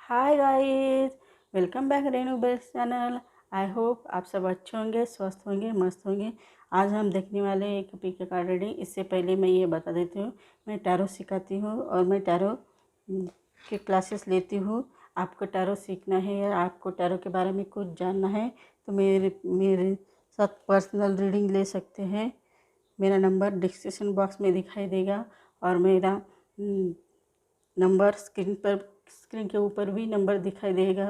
Hi guys, welcome back Renu best channel. I hope आप सब अच्छे होंगे, स्वस्थ होंगे, मस्त होंगे। आज हम देखने वाले हैं एक पिक कार्ड रीडिंग। इससे पहले मैं ये बता देती हूँ, मैं टैरो सिखाती हूँ और मैं टैरो के क्लासेस लेती हूँ। आपको टैरो सीखना है या आपको टैरो के बारे में कुछ जानना है तो मेरे साथ पर्सनल रीडिंग ले सकते हैं। मेरा नंबर डिस्क्रिप्शन बॉक्स में दिखाई देगा और मेरा नंबर स्क्रीन के ऊपर भी नंबर दिखाई देगा।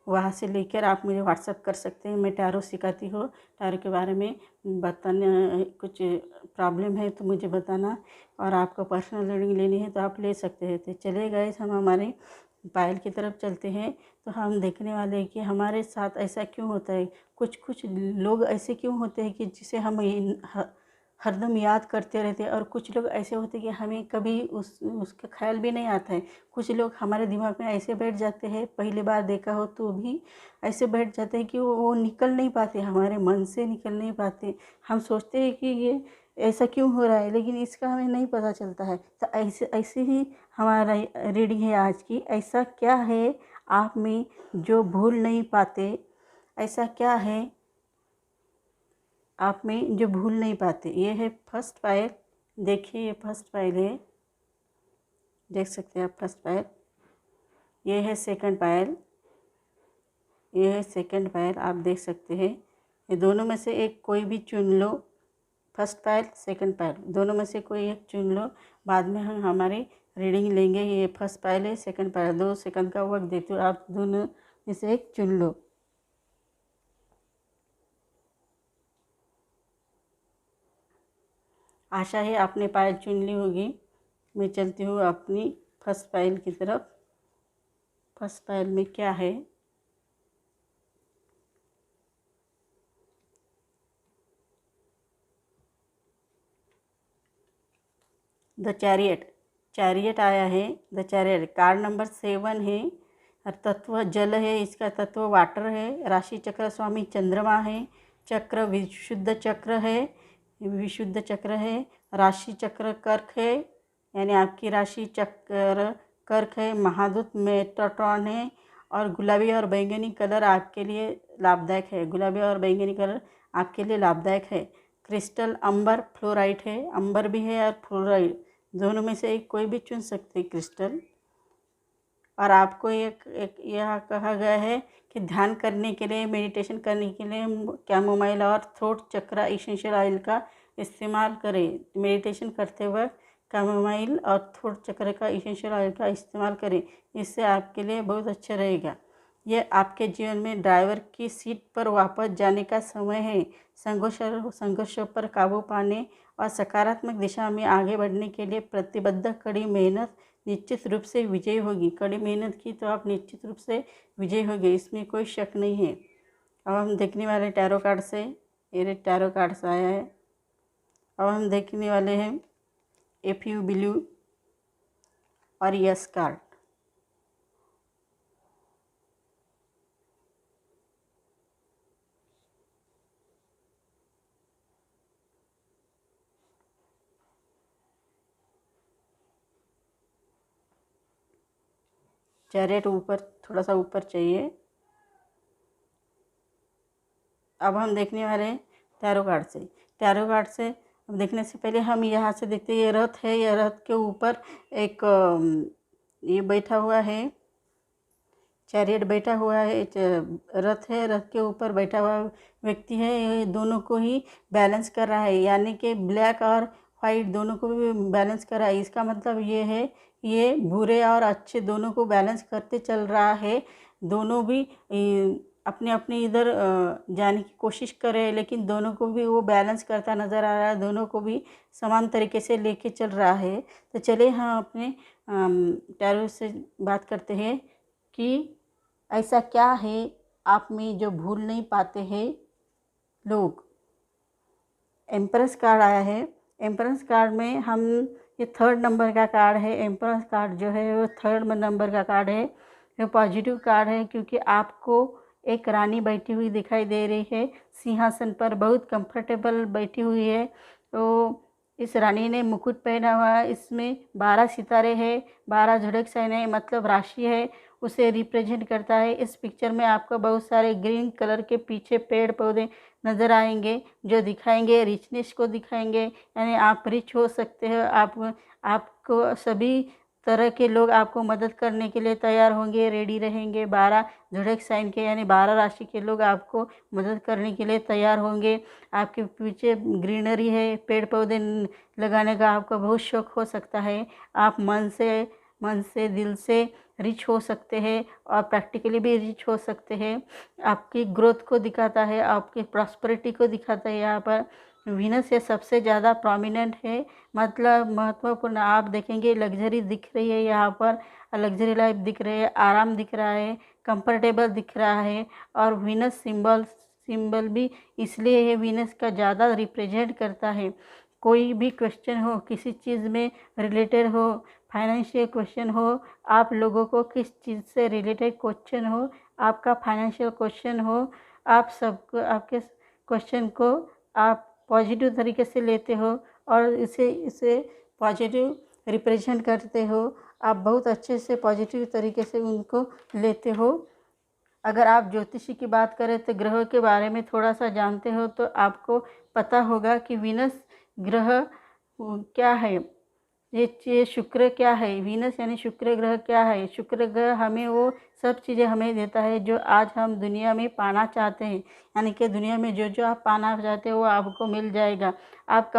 वहाँ से लेकर आप मुझे व्हाट्सअप कर सकते हैं। मैं टैरो सिखाती हूँ। टैरो के बारे में बताने कुछ प्रॉब्लम है तो मुझे बताना, और आपको पर्सनल रीडिंग लेनी है तो आप ले सकते हैं। तो चलिए गाइस, हम हमारे पायल की तरफ चलते हैं। तो हम देखने वाले हैं कि हमारे साथ ऐसा क्यों होता है। कुछ कुछ लोग ऐसे क्यों होते हैं कि जिसे हम हरदम याद करते रहते हैं, और कुछ लोग ऐसे होते हैं कि हमें कभी उसका ख्याल भी नहीं आता है। कुछ लोग हमारे दिमाग में ऐसे बैठ जाते हैं, पहली बार देखा हो तो भी ऐसे बैठ जाते हैं कि वो निकल नहीं पाते, हमारे मन से निकल नहीं पाते। हम सोचते हैं कि ये ऐसा क्यों हो रहा है, लेकिन इसका हमें नहीं पता चलता है। तो ऐसे ऐसे ही हमारा रीडिंग है आज की। ऐसा क्या है आप में जो भूल नहीं पाते? ऐसा क्या है आप में जो भूल नहीं पाते? ये है फर्स्ट पायल। देखिए, ये फर्स्ट पायल है, देख सकते हैं आप फर्स्ट पायल। ये है सेकंड पायल, ये है सेकंड पायल, आप देख सकते हैं। ये दोनों में से एक कोई भी चुन लो, फर्स्ट पायल सेकंड पायल, दोनों में से कोई एक चुन लो। बाद में हम हमारी रीडिंग लेंगे। ये फर्स्ट पायल है, सेकंड पायल, 2 सेकंड का वक्त देती हूँ, आप दोनों में से एक चुन लो। आशा है आपने पायल चुन ली होगी। मैं चलती हूँ अपनी फर्स्ट पायल की तरफ। फर्स्ट पायल में क्या है? द चैरियट, चैरियट आया है। द चैरियट कार्ड नंबर 7 है। और तत्व जल है, इसका तत्व वाटर है। राशि चक्र स्वामी चंद्रमा है। चक्र विशुद्ध चक्र है, विशुद्ध चक्र है। राशि चक्र कर्क है, यानी आपकी राशि चक्र कर्क है। महादूत मेटाट्रॉन है। और गुलाबी और बैंगनी कलर आपके लिए लाभदायक है। गुलाबी और बैंगनी कलर आपके लिए लाभदायक है। क्रिस्टल अंबर फ्लोराइट है, अंबर भी है और फ्लोराइट, दोनों में से एक कोई भी चुन सकते हैं क्रिस्टल। और आपको एक यह कहा गया है कि ध्यान करने के लिए, मेडिटेशन करने के लिए कैमोमाइल और थ्रोट चक्र इसेंशियल ऑयल का इस्तेमाल करें। मेडिटेशन करते वक्त कैमोमाइल और थ्रोट चक्र का इसेंशियल ऑयल का इस्तेमाल करें, इससे आपके लिए बहुत अच्छा रहेगा। यह आपके जीवन में ड्राइवर की सीट पर वापस जाने का समय है। संघर्षों पर काबू पाने और सकारात्मक दिशा में आगे बढ़ने के लिए प्रतिबद्ध कड़ी मेहनत निश्चित रूप से विजयी होगी। कड़ी मेहनत की तो आप निश्चित रूप से विजयी होंगे, इसमें कोई शक नहीं है। अब हम देखने वाले टैरो कार्ड से, ये टैरो कार्ड से आया है। अब हम देखने वाले हैं इफ यू बिलीव और यस कार्ड। चैरियट ऊपर, थोड़ा सा ऊपर चाहिए। अब हम देखने वाले हैं टैरो कार्ड से। टैरो कार्ड से अब देखने से पहले हम यहाँ से देखते हैं, ये रथ है। ये रथ के ऊपर एक ये बैठा हुआ है, चैरियट बैठा हुआ है। रथ है, रथ के ऊपर बैठा हुआ व्यक्ति है। ये दोनों को ही बैलेंस कर रहा है, यानी कि ब्लैक और वाइट दोनों को भी बैलेंस कर रहा है। इसका मतलब ये है, ये बुरे और अच्छे दोनों को बैलेंस करते चल रहा है। दोनों भी अपने अपने इधर जाने की कोशिश कर रहे हैं, लेकिन दोनों को भी वो बैलेंस करता नज़र आ रहा है। दोनों को भी समान तरीके से लेके चल रहा है। तो चलिए हम अपने टैरो से बात करते हैं कि ऐसा क्या है आप में जो भूल नहीं पाते हैं लोग। एम्प्रेस कार्ड आया है। एम्प्रेस कार्ड में हम, ये 3rd नंबर का कार्ड है। एम्प्रेस कार्ड जो है वो 3rd नंबर का कार्ड है। ये पॉजिटिव कार्ड है, क्योंकि आपको एक रानी बैठी हुई दिखाई दे रही है सिंहासन पर, बहुत कंफर्टेबल बैठी हुई है। तो इस रानी ने मुकुट पहना हुआ है, इसमें 12 सितारे हैं, 12 झुड़क सहने मतलब राशि है। उसे रिप्रेजेंट करता है। इस पिक्चर में आपको बहुत सारे ग्रीन कलर के पीछे पेड़ पौधे नज़र आएंगे जो दिखाएंगे रिचनेस को दिखाएंगे, यानी आप रिच हो सकते हो। आपको सभी तरह के लोग आपको मदद करने के लिए तैयार होंगे, रेडी रहेंगे। 12 ज़ोडिएक साइन के यानी 12 राशि के लोग आपको मदद करने के लिए तैयार होंगे। आपके पीछे ग्रीनरी है, पेड़ पौधे लगाने का आपको बहुत शौक हो सकता है। आप मन से दिल से रिच हो सकते हैं और प्रैक्टिकली भी रिच हो सकते हैं। आपकी ग्रोथ को दिखाता है, आपकी प्रॉस्पेरिटी को दिखाता है। यहाँ पर वीनस ये सबसे ज़्यादा प्रोमिनेंट है, मतलब महत्वपूर्ण। आप देखेंगे लग्जरी दिख रही है, यहाँ पर लग्जरी लाइफ दिख रही है, आराम दिख रहा है, कंफर्टेबल दिख रहा है। और वीनस सिंबल भी इसलिए ये वीनस का ज़्यादा रिप्रेजेंट करता है। कोई भी क्वेश्चन हो, किसी चीज़ में रिलेटेड हो, फाइनेंशियल क्वेश्चन हो, आप लोगों को किस चीज़ से रिलेटेड क्वेश्चन हो, आपका फाइनेंशियल क्वेश्चन हो, आप सबको आपके क्वेश्चन को आप पॉजिटिव तरीके से लेते हो और इसे पॉजिटिव रिप्रेजेंट करते हो। आप बहुत अच्छे से पॉजिटिव तरीके से उनको लेते हो। अगर आप ज्योतिषी की बात करें तो ग्रहों के बारे में थोड़ा सा जानते हो तो आपको पता होगा कि वीनस ग्रह क्या है, ये शुक्र क्या है। वीनस यानी शुक्र ग्रह क्या है। शुक्र ग्रह हमें वो सब चीज़ें हमें देता है जो आज हम दुनिया में पाना चाहते हैं, यानी कि दुनिया में जो जो आप पाना चाहते हो वो आपको मिल जाएगा। आप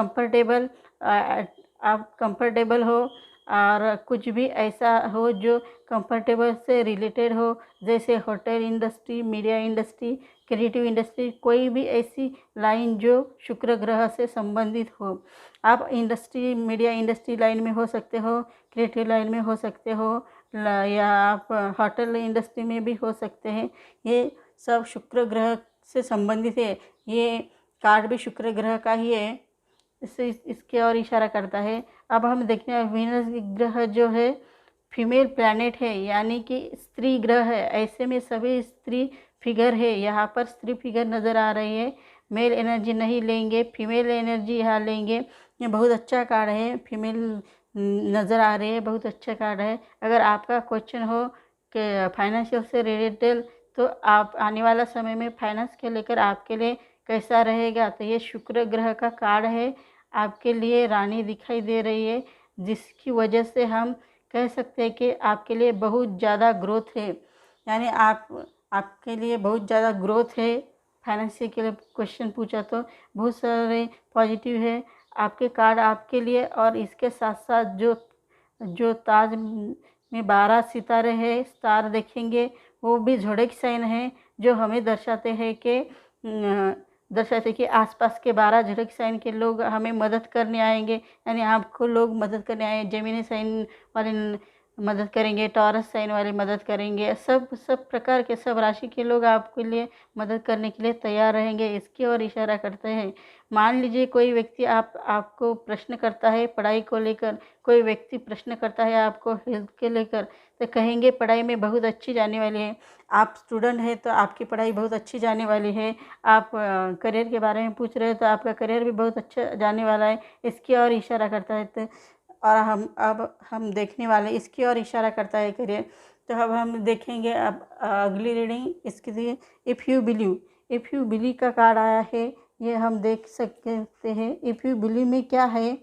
कंफर्टेबल हो और कुछ भी ऐसा हो जो कंफर्टेबल से रिलेटेड हो, जैसे hotel industry, media industry, creative industry, कोई भी ऐसी लाइन जो शुक्र ग्रह से संबंधित हो। आप मीडिया इंडस्ट्री लाइन में हो सकते हो, क्रिएटिव लाइन में हो सकते हो, या आप होटल इंडस्ट्री में भी हो सकते हैं। ये सब शुक्र ग्रह से संबंधित है। ये कार्ड भी शुक्र ग्रह का ही है, इसके और इशारा करता है। अब हम देखते हैं वीनस ग्रह जो है फीमेल प्लैनेट है, यानी कि स्त्री ग्रह है। ऐसे में सभी स्त्री फिगर है, यहाँ पर स्त्री फिगर नज़र आ रही है। मेल एनर्जी नहीं लेंगे, फीमेल एनर्जी यहाँ लेंगे। ये बहुत अच्छा कार्ड है, फीमेल नज़र आ रही है, बहुत अच्छा कार्ड है। अगर आपका क्वेश्चन हो कि फाइनेंशियल से रिलेटेड, तो आप आने वाला समय में फाइनेंस के लेकर आपके लिए कैसा रहेगा, तो ये शुक्र ग्रह का कार्ड है। आपके लिए रानी दिखाई दे रही है, जिसकी वजह से हम कह सकते हैं कि आपके लिए बहुत ज़्यादा ग्रोथ है, यानी आपके लिए बहुत ज़्यादा ग्रोथ है। फाइनेंशियल के लिए क्वेश्चन पूछा तो बहुत सारे पॉजिटिव है आपके कार्ड आपके लिए। और इसके साथ साथ जो ताज में 12 सितारे हैं, स्टार देखेंगे, वो भी ज़ोडिएक साइन है, जो हमें दर्शाते हैं कि आसपास के 12 ज़ोडिएक साइन के लोग हमें मदद करने आएंगे, यानी आपको लोग मदद करने आए। जेमिनी साइन वाले मदद करेंगे, टॉरस साइन वाले मदद करेंगे, सब प्रकार के सब राशि के लोग आपके लिए मदद करने के लिए तैयार रहेंगे। इसकी ओर इशारा करते हैं। मान लीजिए कोई व्यक्ति आपको प्रश्न करता है पढ़ाई को लेकर, कोई व्यक्ति प्रश्न करता है आपको हेल्थ के लेकर, तो कहेंगे पढ़ाई में बहुत अच्छी जाने वाली है। आप स्टूडेंट हैं तो आपकी पढ़ाई बहुत अच्छी जाने वाली है। आप करियर के बारे में पूछ रहे हो तो आपका करियर भी बहुत अच्छा जाने वाला है। इसकी ओर इशारा करता है। तो और हम देखने वाले इसकी ओर इशारा करता है करियर। तो अब हम देखेंगे अब अगली रीडिंग इसके लिए। इफ़ यू बिलीव का कार्ड आया है, ये हम देख सकते हैं। इफ़ यू बिलीव में क्या है,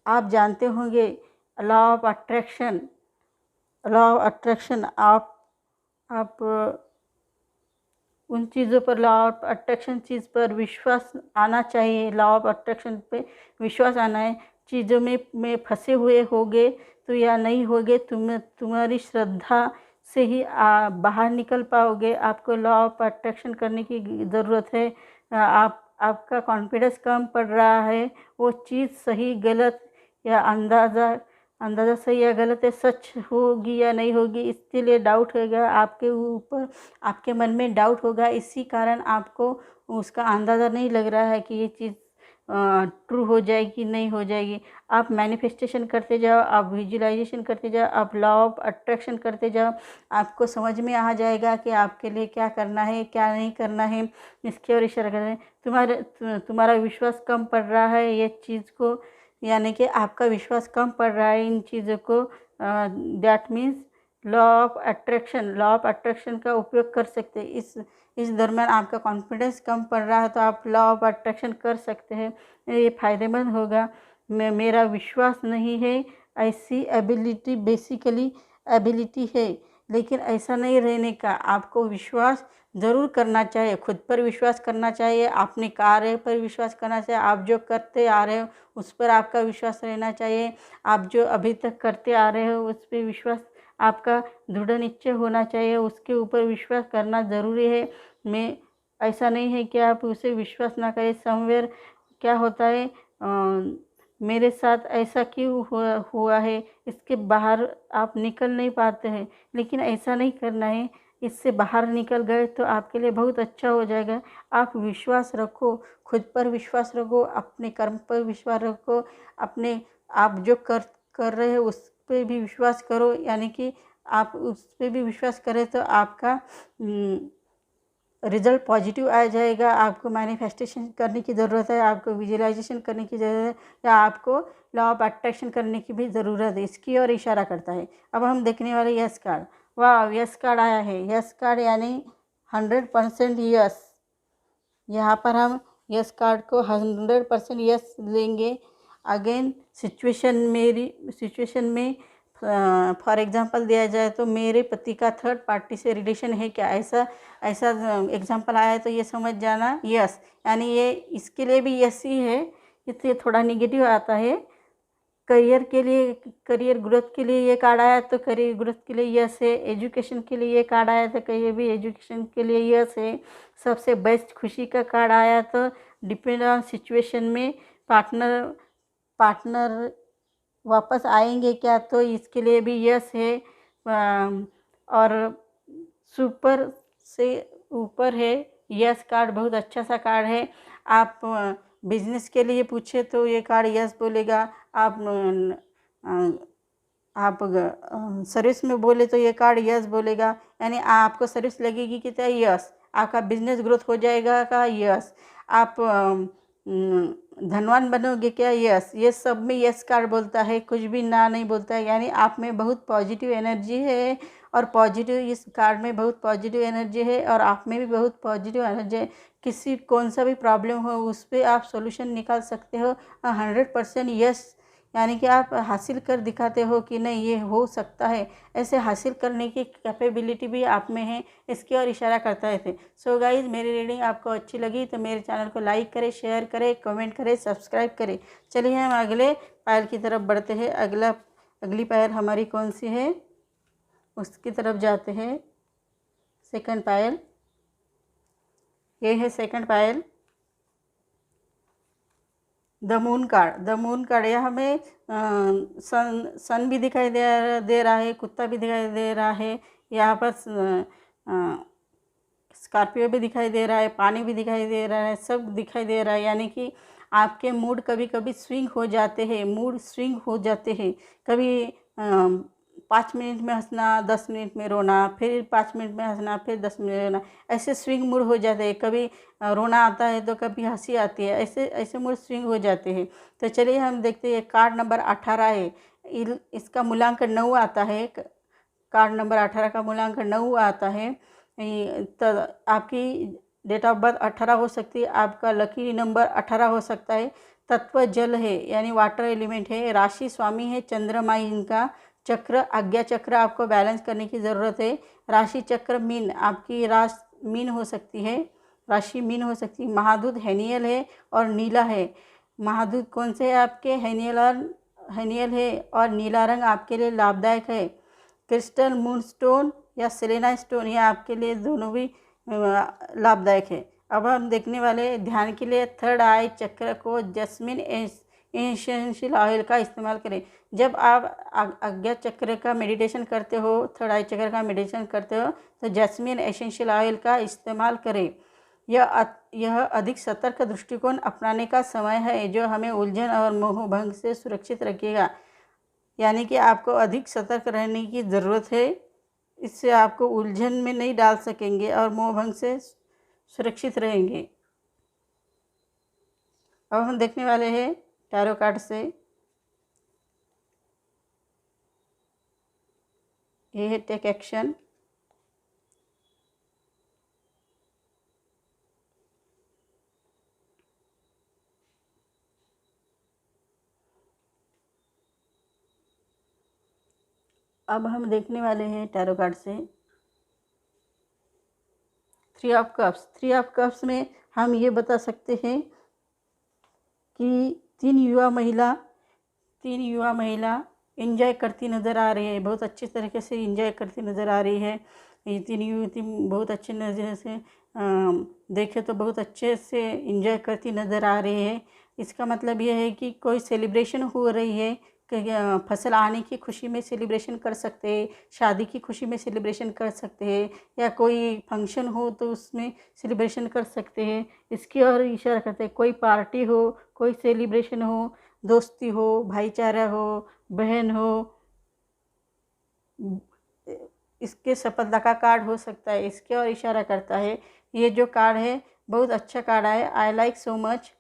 आप जानते होंगे लॉ ऑफ अट्रैक्शन। आप उन चीज़ों पर लॉ ऑफ अट्रैक्शन चीज़ पर विश्वास आना चाहिए। लॉ ऑफ अट्रैक्शन पे विश्वास आना है। चीज़ों में फंसे हुए होगे तो या नहीं होगे, तुम्हारी श्रद्धा से ही बाहर निकल पाओगे। आपको लॉ ऑफ अट्रैक्शन करने की ज़रूरत है। आपका कॉन्फिडेंस कम पड़ रहा है, वो चीज़ सही गलत या अंदाज़ा सही या गलत है, सच होगी या नहीं होगी, इसके लिए डाउट होगा आपके ऊपर, आपके मन में डाउट होगा। इसी कारण आपको उसका अंदाज़ा नहीं लग रहा है कि ये चीज़ ट्रू हो जाएगी नहीं हो जाएगी। आप मैनिफेस्टेशन करते जाओ, आप विजुअलाइजेशन करते जाओ, आप लॉ ऑफ अट्रैक्शन करते जाओ। आपको समझ में आ जाएगा कि आपके लिए क्या करना है क्या नहीं करना है। इसकी ओर इशारा कर रहे हैं। तुम्हारा विश्वास कम पड़ रहा है ये चीज़ को, यानी कि आपका विश्वास कम पड़ रहा है इन चीज़ों को। That means law of attraction का उपयोग कर सकते हैं। इस दरमियान आपका कॉन्फिडेंस कम पड़ रहा है तो आप लॉ ऑफ अट्रैक्शन कर सकते हैं, ये फ़ायदेमंद होगा। मेरा विश्वास नहीं है, ऐसी एबिलिटी बेसिकली एबिलिटी है, लेकिन ऐसा नहीं रहने का। आपको विश्वास ज़रूर करना चाहिए, खुद पर विश्वास करना चाहिए, अपने कार्य पर विश्वास करना चाहिए, आप जो करते आ रहे हो उस पर आपका विश्वास रहना चाहिए, आप जो अभी तक करते आ रहे हो उस पर विश्वास आपका दृढ़ निश्चय होना चाहिए, उसके ऊपर विश्वास करना ज़रूरी है। मैं ऐसा नहीं है कि आप उसे विश्वास ना करें। समवेयर क्या होता है, मेरे साथ ऐसा क्यों हुआ है, इसके बाहर आप निकल नहीं पाते हैं, लेकिन ऐसा नहीं करना है। इससे बाहर निकल गए तो आपके लिए बहुत अच्छा हो जाएगा। आप विश्वास रखो, खुद पर विश्वास रखो, अपने कर्म पर विश्वास रखो, अपने आप जो कर रहे हो उस पर भी विश्वास करो। यानी कि आप उस पर भी विश्वास करें तो आपका रिज़ल्ट पॉजिटिव आ जाएगा। आपको मैनिफेस्टेशन करने की ज़रूरत है, आपको विजुअलाइजेशन करने की ज़रूरत है, या आपको लॉ ऑफ अट्रैक्शन करने की भी ज़रूरत है, इसकी ओर इशारा करता है। अब हम देखने वाले यस कार्ड। वाह, यस कार्ड आया है। यस कार्ड यानी 100% यस। यहाँ पर हम यस कार्ड को 100% यस लेंगे। अगेन सिचुएशन में फॉर एग्जांपल दिया जाए तो मेरे पति का थर्ड पार्टी से रिलेशन है क्या, ऐसा ऐसा एग्जांपल आया है तो ये समझ जाना यस, यानी ये इसके लिए भी यस ही है। इसलिए थोड़ा निगेटिव आता है। करियर के लिए, करियर ग्रोथ के लिए ये कार्ड आया तो करियर ग्रोथ के लिए यस है। एजुकेशन के लिए ये कार्ड आया तो करियर भी एजुकेशन के लिए यस है। सबसे बेस्ट खुशी का कार्ड आया तो डिपेंड ऑन सिचुएशन में पार्टनर वापस आएंगे क्या, तो इसके लिए भी यस है। और सुपर से ऊपर है। यस कार्ड बहुत अच्छा सा कार्ड है। आप बिजनेस के लिए पूछे तो ये कार्ड यस बोलेगा। आप सर्विस में बोले तो ये कार्ड यस बोलेगा, यानी आपको सर्विस लगेगी कि क्या, यस। आपका बिजनेस ग्रोथ हो जाएगा का, यस। आप धनवान बनोगे क्या, यस। ये सब में यस कार्ड बोलता है, कुछ भी ना नहीं बोलता है। यानी आप में बहुत पॉजिटिव एनर्जी है, और पॉजिटिव इस कार्ड में बहुत पॉजिटिव एनर्जी है, और आप में भी बहुत पॉजिटिव एनर्जी है। किसी कौन सा भी प्रॉब्लम हो उस पर आप सॉल्यूशन निकाल सकते हो। 100% यस, यानी कि आप हासिल कर दिखाते हो कि नहीं ये हो सकता है। ऐसे हासिल करने की कैपेबिलिटी भी आप में है, इसकी ओर इशारा करता है। सो गाइज, मेरी रीडिंग आपको अच्छी लगी तो मेरे चैनल को लाइक करें, शेयर करें, कमेंट करें, सब्सक्राइब करें। चलिए हम अगले पायल की तरफ बढ़ते हैं। अगली पायल हमारी कौन सी है उसकी तरफ जाते हैं। सेकंड पायल, ये है second Payal, the moon card. यह हमें सन भी दिखाई दे रहा है, कुत्ता भी दिखाई दे रहा है, यहाँ पर स्कॉर्पियो भी दिखाई दे रहा है, पानी भी दिखाई दे रहा है, सब दिखाई दे रहा है। यानी कि आपके मूड कभी कभी स्विंग हो जाते हैं, कभी 5 मिनट में हंसना, 10 मिनट में रोना, फिर 5 मिनट में हंसना, फिर 10 मिनट में रोना, ऐसे स्विंग मूड हो जाते हैं। कभी रोना आता है तो कभी हंसी आती है, ऐसे ऐसे मूड स्विंग हो जाते हैं। तो चलिए हम देखते हैं। कार्ड नंबर 18 है, इसका मूल्यांकन 9 आता है। कार्ड नंबर 18 का मूल्यांकन 9 आता है। तो आपकी डेट ऑफ बर्थ 18 हो सकती है, आपका लकी नंबर 18 हो सकता है। तत्व जल है, यानी वाटर एलिमेंट है। राशि स्वामी है चंद्रमा इनका। चक्र आज्ञा चक्र आपको बैलेंस करने की ज़रूरत है। राशि चक्र मीन, आपकी राशि मीन हो सकती है, राशि मीन हो सकती है। महादूत हेनियल है और नीला है। महादूत कौन से है आपके, हेनियल है, और नीला रंग आपके लिए लाभदायक है। क्रिस्टल मूनस्टोन या सेलेना स्टोन, ये आपके लिए दोनों भी लाभदायक है। अब हम देखने वाले ध्यान के लिए थर्ड आई चक्र को जैस्मिन एसेंशियल ऑयल का इस्तेमाल करें। जब आप आज्ञा चक्र का मेडिटेशन करते हो, थर्ड आई चक्र का मेडिटेशन करते हो, तो जैस्मिन एसेंशियल ऑयल का इस्तेमाल करें। यह अधिक सतर्क दृष्टिकोण अपनाने का समय है, जो हमें उलझन और मोह भंग से सुरक्षित रखेगा। यानी कि आपको अधिक सतर्क रहने की ज़रूरत है, इससे आपको उलझन में नहीं डाल सकेंगे और मोह भंग से सुरक्षित रहेंगे। अब हम देखने वाले हैं टैरो कार्ड से। ये है टेक एक्शन। अब हम देखने वाले हैं टैरो कार्ड से three of cups. Three of cups में हम ये बता सकते हैं कि तीन युवा महिला एंजॉय करती नज़र आ रही है, बहुत अच्छी तरीके से एंजॉय करती नज़र आ रही है। ये तीन युवती बहुत अच्छे नज़र से देखे तो बहुत अच्छे से एंजॉय करती नज़र आ रही है। इसका मतलब यह है कि कोई सेलिब्रेशन हो रही है, फसल आने की खुशी में सेलिब्रेशन कर सकते हैं, शादी की खुशी में सेलिब्रेशन कर सकते हैं, या कोई फंक्शन हो तो उसमें सेलिब्रेशन कर सकते हैं। इसकी ओर इशारा करते हैं, कोई पार्टी हो, कोई सेलिब्रेशन हो, दोस्ती हो, भाईचारा हो, बहन हो, इसके सफलता का कार्ड हो सकता है। इसके और इशारा करता है। ये जो कार्ड है बहुत अच्छा कार्ड है, आई लाइक सो मच।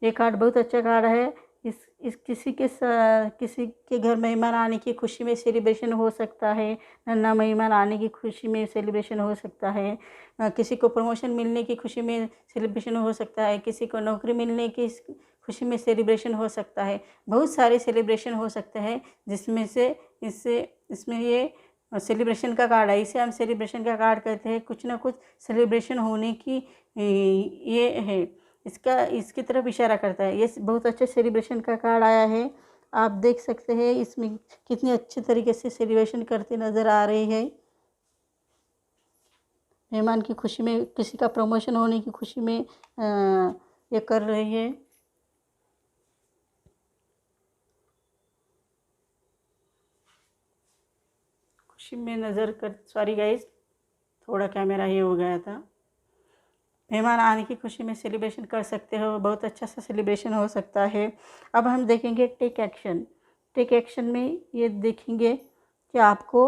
ये कार्ड बहुत अच्छा कार्ड है। इस किसी के घर मेहमान आने की खुशी में सेलिब्रेशन हो सकता है, नन्हा मेहमान आने की खुशी में सेलिब्रेशन हो सकता है, किसी को प्रमोशन मिलने की खुशी में सेलिब्रेशन हो सकता है, किसी को नौकरी मिलने की खुशी में सेलिब्रेशन हो सकता है। बहुत सारे सेलिब्रेशन हो सकते हैं, जिसमें से इसमें ये सेलिब्रेशन का कार्ड है। इसे हम सेलिब्रेशन का कार्ड कहते हैं। कुछ ना कुछ सेलिब्रेशन होने की ये है, इसकी तरफ इशारा करता है। ये बहुत अच्छे सेलिब्रेशन का कार्ड आया है। आप देख सकते हैं इसमें कितनी अच्छे तरीके से सेलिब्रेशन करते नज़र आ रही है। मेहमान की खुशी में, किसी का प्रमोशन होने की खुशी में ये कर रही है। खुशी में नज़र कर, सॉरी गाइस, थोड़ा कैमरा ये हो गया था। मेहमान आने की खुशी में सेलिब्रेशन कर सकते हो, बहुत अच्छा सा सेलिब्रेशन हो सकता है। अब हम देखेंगे टेक एक्शन। टेक एक्शन में ये देखेंगे कि आपको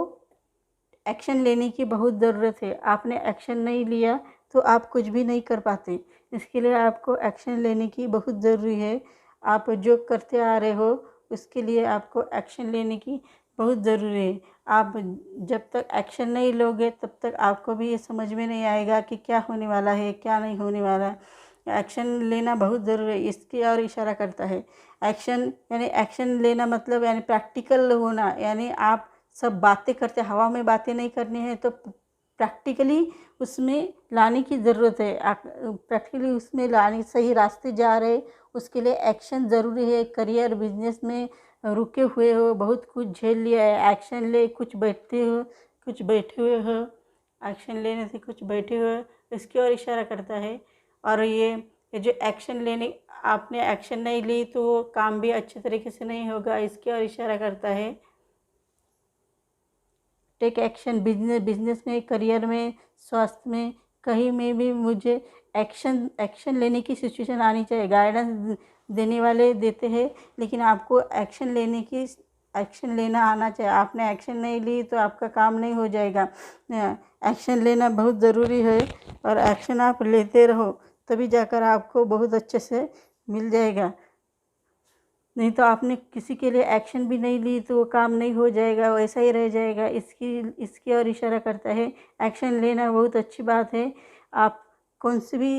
एक्शन लेने की बहुत ज़रूरत है। आपने एक्शन नहीं लिया तो आप कुछ भी नहीं कर पाते। इसके लिए आपको एक्शन लेने की बहुत ज़रूरी है। आप जो करते आ रहे हो उसके लिए आपको एक्शन लेने की बहुत ज़रूरी है। आप जब तक एक्शन नहीं लोगे तब तक आपको भी ये समझ में नहीं आएगा कि क्या होने वाला है, क्या नहीं होने वाला। एक्शन लेना बहुत ज़रूरी है, इसकी ओर इशारा करता है। एक्शन यानी एक्शन लेना मतलब यानी प्रैक्टिकल होना, यानी आप सब बातें करते, हवा में बातें नहीं करनी है, तो प्रैक्टिकली उसमें लाने की ज़रूरत है। प्रैक्टिकली उसमें लाने, सही रास्ते जा रहे, उसके लिए एक्शन ज़रूरी है। करियर बिजनेस में रुके हुए हो, बहुत कुछ झेल लिया है, एक्शन ले, कुछ बैठे हुए हो, एक्शन लेने से कुछ बैठे हुए हो, इसकी ओर इशारा करता है। और ये जो एक्शन लेने, आपने एक्शन नहीं ली तो वो काम भी अच्छे तरीके से नहीं होगा, इसकी ओर इशारा करता है। टेक एक्शन बिजनेस में, करियर में, स्वास्थ्य में, कहीं में भी मुझे एक्शन लेने की सिचुएशन आनी चाहिए। गाइडेंस देने वाले देते हैं, लेकिन आपको एक्शन लेना आना चाहिए। आपने एक्शन नहीं ली तो आपका काम नहीं हो जाएगा। एक्शन लेना बहुत ज़रूरी है, और एक्शन आप लेते रहो तभी जाकर आपको बहुत अच्छे से मिल जाएगा। नहीं तो आपने किसी के लिए एक्शन भी नहीं ली तो वो काम नहीं हो जाएगा, वैसा ही रह जाएगा। इसकी ओर इशारा करता है। एक्शन लेना बहुत अच्छी बात है। आप कौन से भी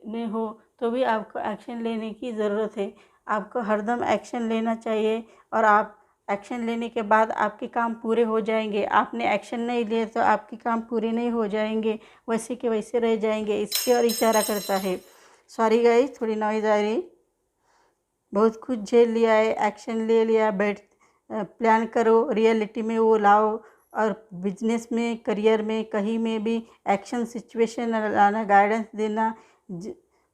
में हो तो भी आपको एक्शन लेने की ज़रूरत है। आपको हरदम एक्शन लेना चाहिए, और आप एक्शन लेने के बाद आपके काम पूरे हो जाएंगे। आपने एक्शन नहीं लिए तो आपके काम पूरे नहीं हो जाएंगे, वैसे के वैसे रह जाएंगे। इसकी ओर इशारा करता है। सॉरी गाइस, थोड़ी नॉइज़ आ रही। बहुत कुछ झेल लिया है, एक्शन ले लिया, प्लान करो, रियलिटी में वो लाओ। और बिजनेस में, करियर में, कहीं में भी एक्शन सिचुएशन लाना, गाइडेंस देना,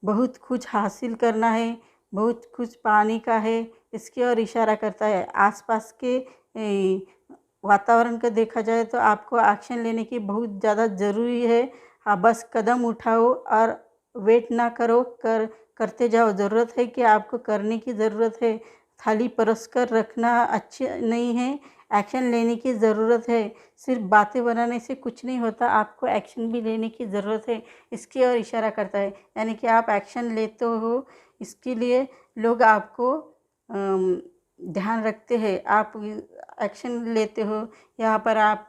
बहुत कुछ हासिल करना है, बहुत कुछ पाने का है, इसकी ओर इशारा करता है। आसपास के वातावरण का देखा जाए तो आपको एक्शन लेने की बहुत ज़्यादा ज़रूरी है। हाँ, बस कदम उठाओ और वेट ना करो, करते जाओ। ज़रूरत है कि आपको करने की ज़रूरत है। खाली परस कर रखना अच्छी नहीं है, एक्शन लेने की ज़रूरत है। सिर्फ बातें बनाने से कुछ नहीं होता, आपको एक्शन भी लेने की ज़रूरत है। इसकी ओर इशारा करता है, यानी कि आप एक्शन लेते हो, इसके लिए लोग आपको ध्यान रखते हैं, आप एक्शन लेते हो, यहाँ पर आप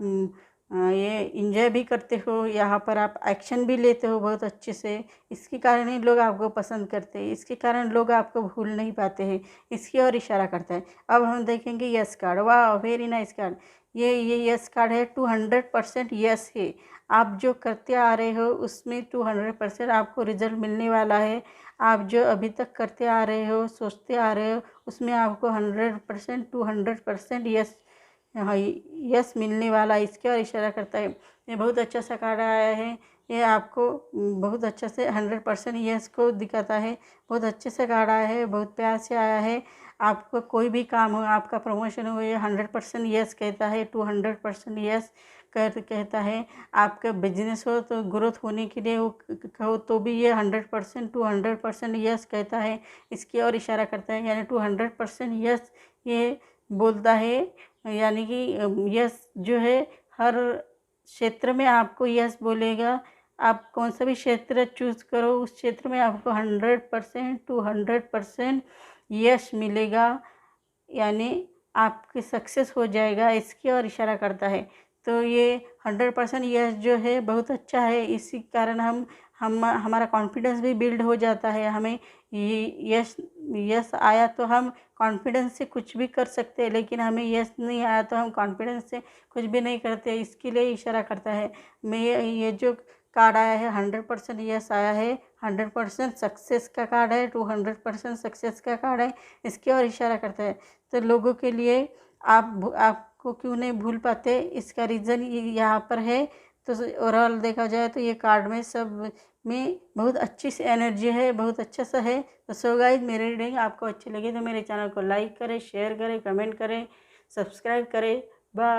ये इंजॉय भी करते हो, यहाँ पर आप एक्शन भी लेते हो बहुत अच्छे से। इसके कारण ही लोग आपको पसंद करते हैं, इसके कारण लोग आपको भूल नहीं पाते हैं, इसकी ओर इशारा करता है। अब हम देखेंगे यस कार्ड। वाह, वेरी नाइस कार्ड। ये यस कार्ड है, 200% यस है। आप जो करते आ रहे हो उसमें 200% आपको रिजल्ट मिलने वाला है। आप जो अभी तक करते आ रहे हो, सोचते आ रहे हो, उसमें आपको 100% 200% यस, हाँ, यस मिलने वाला, इसके और इशारा करता है। ये बहुत अच्छा सा कार्ड आया है, ये आपको बहुत अच्छा से 100% यस को दिखाता है। बहुत अच्छे से कार्ड आया है, बहुत प्यार से आया है। आपको कोई भी काम हो, आपका प्रमोशन हो, ये 100% यस कहता है, 200% यस कहता है। आपका बिजनेस हो तो ग्रोथ होने के लिए वो हो तो भी ये 100% 200% यस कहता है, इसकी ओर इशारा करता है। यानी 200% यस ये बोलता है, यानी कि यस जो है हर क्षेत्र में आपको यस बोलेगा। आप कौन सा भी क्षेत्र चूज़ करो, उस क्षेत्र में आपको 100% 200% यस मिलेगा, यानी आपकी सक्सेस हो जाएगा, इसकी ओर इशारा करता है। तो ये 100% यस जो है बहुत अच्छा है, इसी कारण हम हमारा कॉन्फिडेंस भी बिल्ड हो जाता है। हमें ये यस यस आया तो हम कॉन्फिडेंस से कुछ भी कर सकते हैं, लेकिन हमें यस नहीं आया तो हम कॉन्फिडेंस से कुछ भी नहीं करते, इसके लिए इशारा करता है। मैं ये जो कार्ड आया है 100% यस आया है, 100% सक्सेस का कार्ड है, 200% सक्सेस का कार्ड है, इसकी ओर इशारा करता है। तो लोगों के लिए आपको क्यों नहीं भूल पाते, इसका रीज़न यहाँ पर है। तो ओवरऑल देखा जाए तो ये कार्ड में सब में बहुत अच्छी सी एनर्जी है, बहुत अच्छा सा है। तो सो गाइस, मेरी रीडिंग आपको अच्छी लगी तो मेरे चैनल को लाइक करें, शेयर करें, कमेंट करें, सब्सक्राइब करें। बाय।